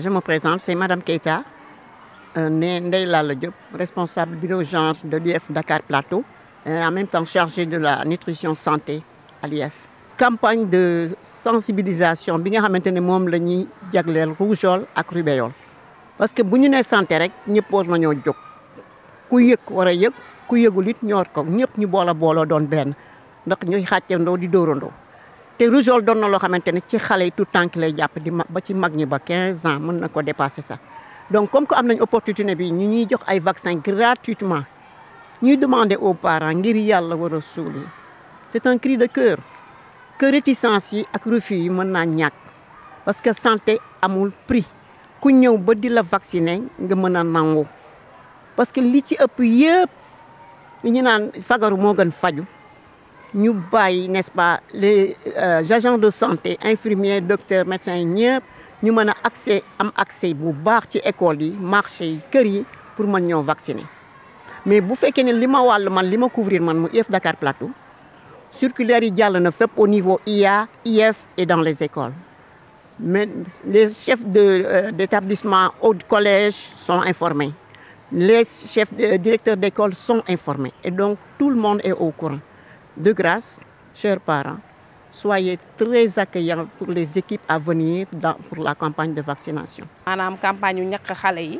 Je me présente, c'est Madame Keita, Ndeye Lalla Diop, responsable bureau genre de l'IEF Dakar Plateau, et en même temps chargée de la nutrition santé à l'IEF. Campagne de sensibilisation bi nga xamante ne moom la ñuy jagleel rougeole ak rubéole parce que bu ñu nee santé rek ñëpp war nañoo jóg ku yëg war a yëg ku yëgul it ñor ko ñëpp ñu booloo doon benn ndax ñuy xàccandoo di dóorandoo te rougeole doon na loo xamante ne ci xale yi tout tànk lay jàpp di ba ci mag ñi ba 15 ans mën na ko dépasser sax donc comme que am nañ opportunité bi ñu ñuy jox ay vaccin gratuitement ñuy demander aux parents ngir yàlla war a suuli c'est un cri de cœur que réticence yi ak refus yi mën naa ñàkk parce que santé amul prix ku ñëw ba di la vacciner nga mën a nangu parce que li ci ëpp yëpp li ñu naan fagaru moo gën faju ñu bàyyi n'est-ce pas les agents de santé infirmiers docteurs médecins yi ñëpp ñu mën a am accès bu baax ci école yi marché yi kër yi pour mën ñoo vacciner mais bu fekkee ne li ma wàll man li ma couvrir man mu IEF Dakar Plateau circulaire yi jàll na fépp au niveau IA IEF et dans les écoles mais les chefs d'établissement au collège sont informés les chefs directeurs d'école sont informés et donc tout le monde est au courant. De grâce, chers parents, soyez très accueillants pour les équipes à venir pour la campagne de vaccination. maanaam campagne yu ñàkk xale yi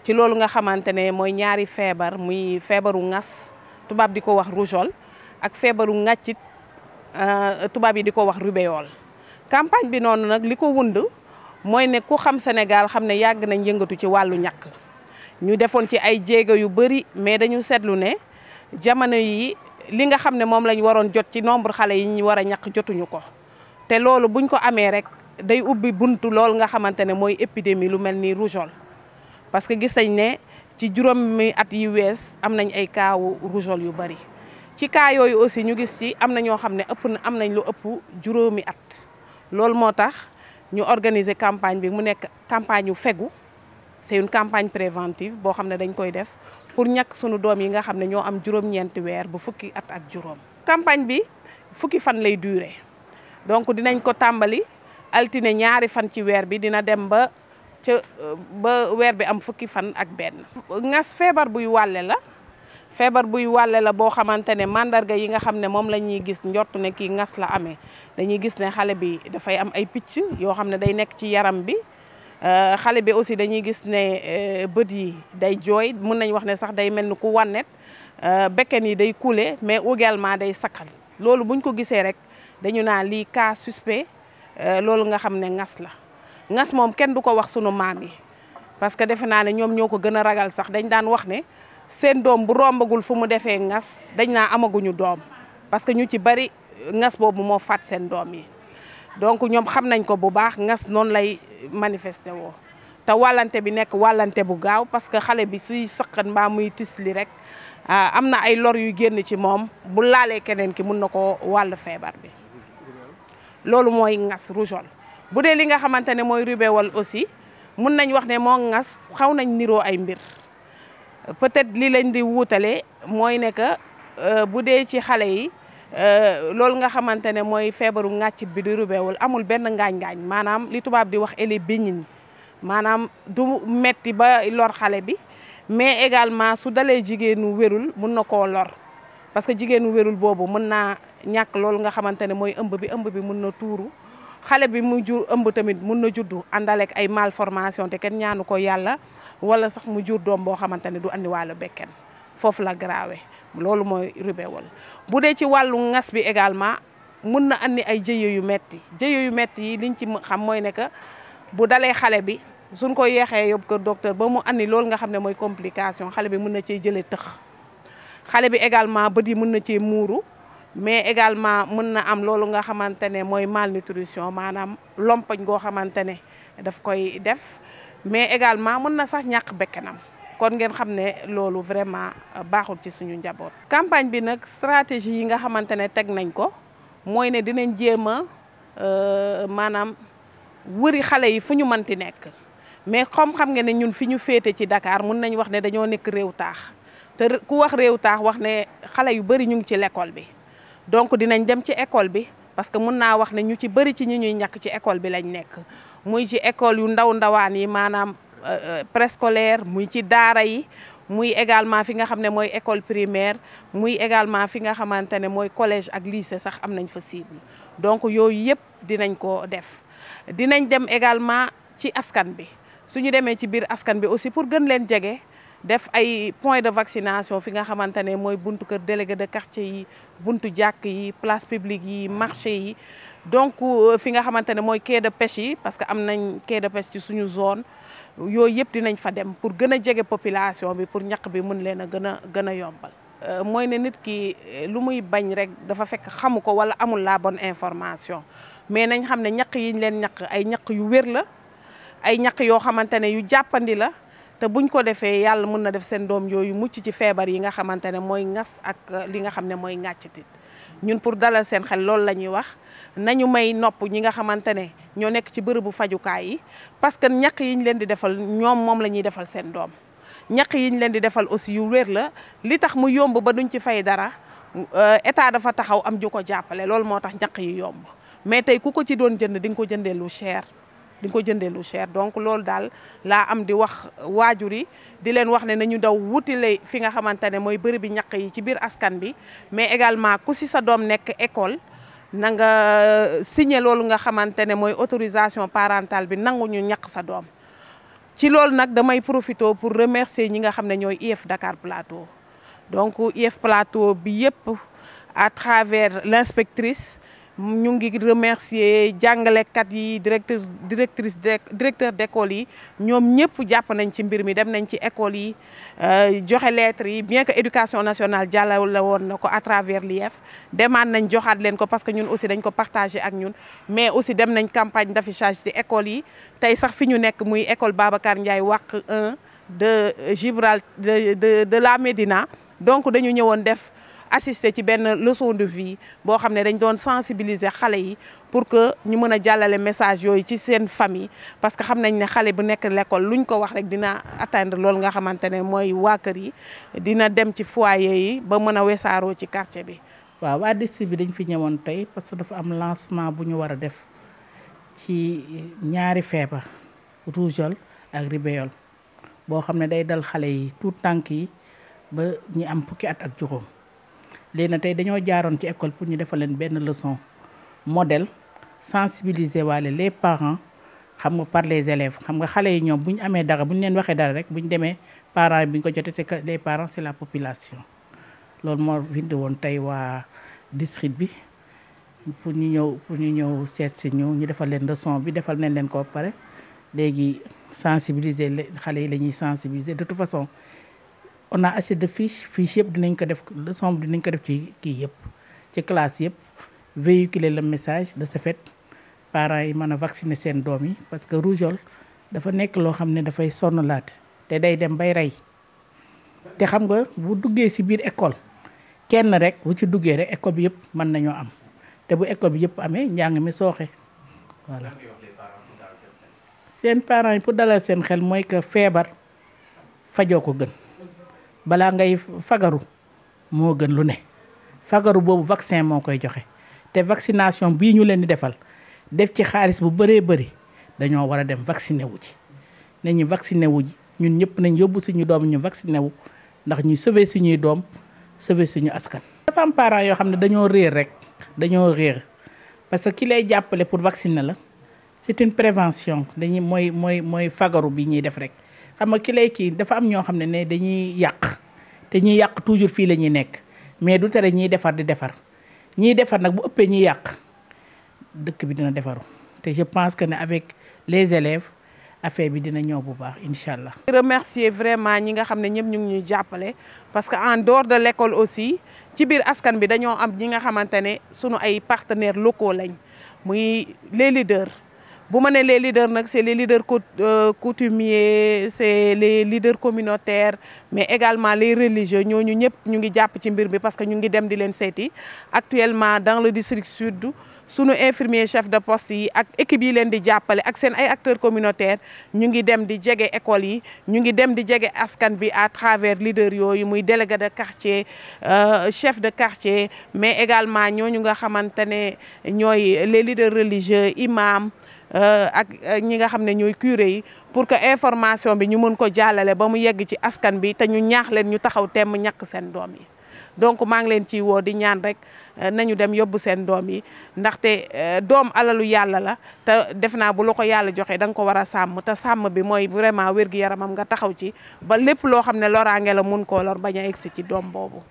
ci loolu nga xamante ne mooy ñaari feebar muy feebaru ngas tubaab di ko wax rougeole ak feebaru ngàccit tubaab yi di ko wax rubéole. campagne bi noonu nag li ko wund mooy ne ku xam Sénégal xam ne yàgg nañ yëngatu ci wàllu ñàkk ñu defoon ci ay jéego yu bëri mais dañu seetlu ne jamono yi li nga xam ne moom lañ waroon jot ci nombre xale yi ñu war a ñàkk jotuñu ko te loolu buñ ko amee rek day ubbi buntu loolu nga xamante ne mooy épidémie lu mel ni rougeole parce que gis nañ ne ci juróomi at yi wees am nañ ay cas wu rougeole yu bëri ci cas yooyu aussi ñu gis ci am na ñoo xam ne am nañ lu ëpp juróomi at loolu moo tax ñu organiser campagne bi mu nekk campagne yu fegu c'est une campagne préventive boo xam ne dañ koy def pour ñàkk sunu doom yi nga xam ne ñoo am juróom-ñeenti weer ba fukki at ak juróom. campagne bi fukki fan lay durer donc dinañ ko tàmbali altine ñaari fan ci weer bi dina dem ba weer bi am fukki fan ak benn. ngas feebar buy wàlle la boo xamante ne mandarga yi nga xam ne moom la ñuy gis njort ne kii ngas la amee dañuy gis ne xale bi dafay am ay picc yoo xam ne day nekk ci yaram bi. xale bi aussi dañuy gis ne bët yi day jooy mën nañ wax ne sax day mel ni ku wànnet bekken yi day couler mais également day sakkal loolu buñ ko gisee rek dañu naan lii cas suspect loolu nga xam ne ngas la ngas moom kenn du ko wax sunu maam yi parce que defe naa ne ñoom ñoo ko gën a ragal sax dañ daan wax ne seen doom bu rombagul fu mu defee ngas dañ naa amaguñu doom parce que ñu ci bari ngas boobu moo faat seen doom yi donc ñoom xam nañ ko bu baax ngas noonu lay manifesté woo te wàllante bi nekk wàllante bu gaaw parce que xale bi suy sëqat mbaa muy tisli rek am na ay lor yu génn ci moom bu laalee keneen ki mun na ko wàll feebar bi loolu mooy ngas rougeole. bu dee li nga xamante ne mooy rubéole aussi mun nañ wax ne moo ngas xaw nañ niroo ay mbir peut-être li lañ di wuutale mooy ne que bu dee ci xale yi loolu nga xamante ne mooy feebaru ngàccit bi di rubéole amul benn ngaañ-ngaañ maanaam li tubaab di wax elle est bénigne maanaam du metti ba lor xale bi mais également su dalee jigéenu wérul mun na koo lor parce que jigéenu wérul boobu mën naa ñàkk loolu nga xamante ne mooy ëmb bi mun na tuuru xale bi mu jur ëmb tamit mun na juddu àndaleek ay malformation te kenn ñaanu ko yàlla wala sax mu jur doom boo xamante ne du andiwaale bekken foofu la grave loolu mooy rubéole. bu dee ci wàllu ngas bi également mun na andi ay jëye yu metti yi liñ ci xam mooy ne que bu dalee xale bi suñ ko yeexee yóbbu ko docteur ba mu andi loolu nga xam ne mooy complication xale bi mun na cee jëlee tëx xale bi également bët yi mun na cee muuru mais également mën na am loolu nga xamante ne mooy malnutrition maanaam lompañ goo xamante ne daf koy def mais également mën na sax ñàkk bekkenam kon ngeen xam ne loolu vraiment baaxul ci suñu njaboot. campagne bi nag stratégie yi nga xamante ne teg nañ ko mooy ne dinañ jéem a maanaam wëri xale yi fu ñu mënti nekk mais comme xam nga ne ñun fi ñu féete ci Dakar mun nañ wax ne dañoo nekk réew taax te ku wax réew taax wax ne xale yu bëri ñu ngi ci l'école bi donc dinañ dem ci école bi parce que mun naa wax ne ñu ci bëri ci ñi ñuy ñàkk ci école bi lañ nekk muy ci école yu ndawaan yi maanaam préscolaire muy ci daara yi muy également fi nga xam ne mooy école primaire muy également fi nga xamante ne mooy collège ak lycée sax am nañ fa cible donc yooyu yëpp dinañ ko def. dinañ dem également ci askan bi suñu demee ci biir askan bi aussi pour gën leen jege def ay points de vaccination fi nga xamante ne mooy buntu kër délégué de quartier yi buntu jàkk yi place publique yi marché yi donc fi nga xamante ne mooy quai de pêche yi parce que am nañ quai de pêche ci suñu zone yooyu yëpp dinañ fa dem pour gën a jege population bi pour ñaq bi mën leen a gën a yombal. mooy ne nit ki lu muy bañ rek dafa fekk xamu ko wala amul la bonne information mais nañ xam ne ñaq yiñ leen ñaq ay ñaq yu wér la ay ñaq yoo xamante ne yu jàppandi la te buñ ko defee yàlla mën na def seen doom yooyu mucc ci feebar yi nga xamante ne mooy ngas ak li nga xam ne mooy ŋàccitit ñun pour dalal seen xel loolu la ñuy wax nañu may nopp ñi nga xamante ne ñoo nekk ci bërëbu fajukaay yi parce que ñaq yiñ leen di defal ñoom moom la ñuy defal seen doom ñaq yiñ leen di defal aussi yu wér la li tax mu yomb ba duñ ci fay dara état dafa taxaw am ju ko jàppale loolu moo tax ñaq yi yomb mais tey ku ko ci doon jënd di nga ko jëndee lu cher donc loolu daal laa am di wax waajur yi di leen wax ne nañu daw wutile fi nga xamante ne mooy bërëbi ñaq yi ci biir askan bi mais également ku si sa doom nekk école na nga signé loolu nga xamante ne mooy autorisation parentale bi nangu ñu ñaq sa doom ci loolu nag damay profité pour remercier ñi nga xam ne ñooy IEF Dakar Plateau donc IEF Plateau bi yëpp à travers l'inspectrice ñu ngi remercier jàngalekat yi directeur d'école yi ñoom ñëpp jàpp nañ ci mbir mi dem nañ ci école yi joxe lettres yi bien que éducation nationale jàllale woon na ko à travers l'IEF demaat nañ joxaat leen ko parce que ñun aussi dañ ko partagé ak ñun mais aussi dem nañ campagne d'affichage ci école yi tey sax fi ñu nekk muy école Babacar Ndiaye Wàq 1 de Gibraltar de la Médina donc dañu ñëwoon def assister ci benn leçon de vie boo xam ne dañ doon sensibiliser xale yi pour que ñu mën a jàllale message yooyu ci seen famille parce que xam nañ ne xale bu nekk l'école luñ ko wax rek dina atteindre loolu nga xamante ne mooy waa kër yi dina dem ci foyer yi ba mën a wesaaroo ci quartier bi. waaw waa district bi dañ fi ñëwoon tey parce que dafa am lancement bu ñu war a def ci ñaari feebar rougeole ak rubéole boo xam ne day dal xale yi tout tànk yi ba ñi am fukki at ak juróom. léegi nag tey dañoo jaaroon ci école pour ñu defal leen benn leçon modèle sensibiliser waale les parents xam nga par les élèves xam nga xale yi ñoom bu ñu amee dara bu ñu leen waxee dara rek bu ñu demee parents yi bu ñu ko jotee te les parents c'est la population. loolu moo indi woon tey waa district bi pour ñu ñëw seet si ñu defal leen leçon bi defal nañ leen ko pare léegi sensibiliser xale yi la ñuy sensibiliser de toute façon. on a assez de fiche yëpp dinañ ko def leçon bi dinañ ko def ci kii yëpp ci classe yëpp véhiculer le message de ce fait parents yi mën a vacciner seen doom yi parce que rougeole dafa nekk loo xam ne dafay sonnalaat te day dem bay rey te xam nga bu duggee ci biir école kenn rek bu ci duggee rek école bi yëpp mën nañoo am te bu école bi yëpp amee njàng mi sooxe voilà. seen parents yi pour dalal seen xel mooy que feebar fajoo ko gën. balaa ngay fagaru moo gën lu ne fagaru boobu vaccin moo koy joxe te vaccination bii ñu leen di defal def ci xaalis bu bëree bëri dañoo war a dem vacciner wu ci nañu vacciner wu ji ñun ñëpp nañ yóbbu suñu doom ñu vacciner wu ndax ñu sauver suñuy doom sauver suñu askan. dafa am parents yoo xam ne dañoo réer parce que ki lay jàppale pour vacciner la c'est une prévention dañuy mooy fagaru bi ñuy def rek. xam nga ki lay kii dafa am ñoo xam ne dañuy yàq te ñiy yàq toujours fii la ñuy nekk mais du tere ñiy defar di defar ñiy defar nag bu ëppee ñiy yàq dëkk bi dina defaru te je pense que ne avec les élèves affaire bi dina ñëw bu baax incha allah. remercier vraiment ñi nga xam ne ñëpp ñu ngi ñuy jàppale parce que en dehors de l'école aussi ci biir askan bi dañoo am ñi nga xamante ne sunu ay partenaires locaux lañ muy les leaders. bu ma nee les leaders nag c'est les leaders coutumiers c'est les leaders communautaires mais également les religieux ñooñu ñëpp ñu ngi jàpp ci mbir bi parce que ñu ngi dem di leen seeti actuellement dans le district sud sunu infirmier chef de poste yi ak équipe yi leen di jàppale ak seen ay acteurs communautaires ñu ngi dem di jege école yi ñu ngi dem di jege askan bi à travers leaders yooyu muy délégué de quartier chef de quartier mais également ñooñu nga xamante ne ñooy les leaders religieux imams ak ñi nga xam ne ñooy curé yi pour que information bi ñu mën ko jàllale ba mu yegg ci askan bi te ñu ñaax leen ñu taxaw temm ñàkk seen doom yi. donc maa ngi leen ciy woo di ñaan rek nañu dem yóbbu seen doom yi ndaxte doom alalu yàlla la te def naa bu la ko yàlla joxe da nga ko war a sàmm te sàmm bi mooy vraiment wér-gu-yaramam nga taxaw ci ba lépp loo xam ne loraange la mun koo lor bañ a egsi ci doom boobu.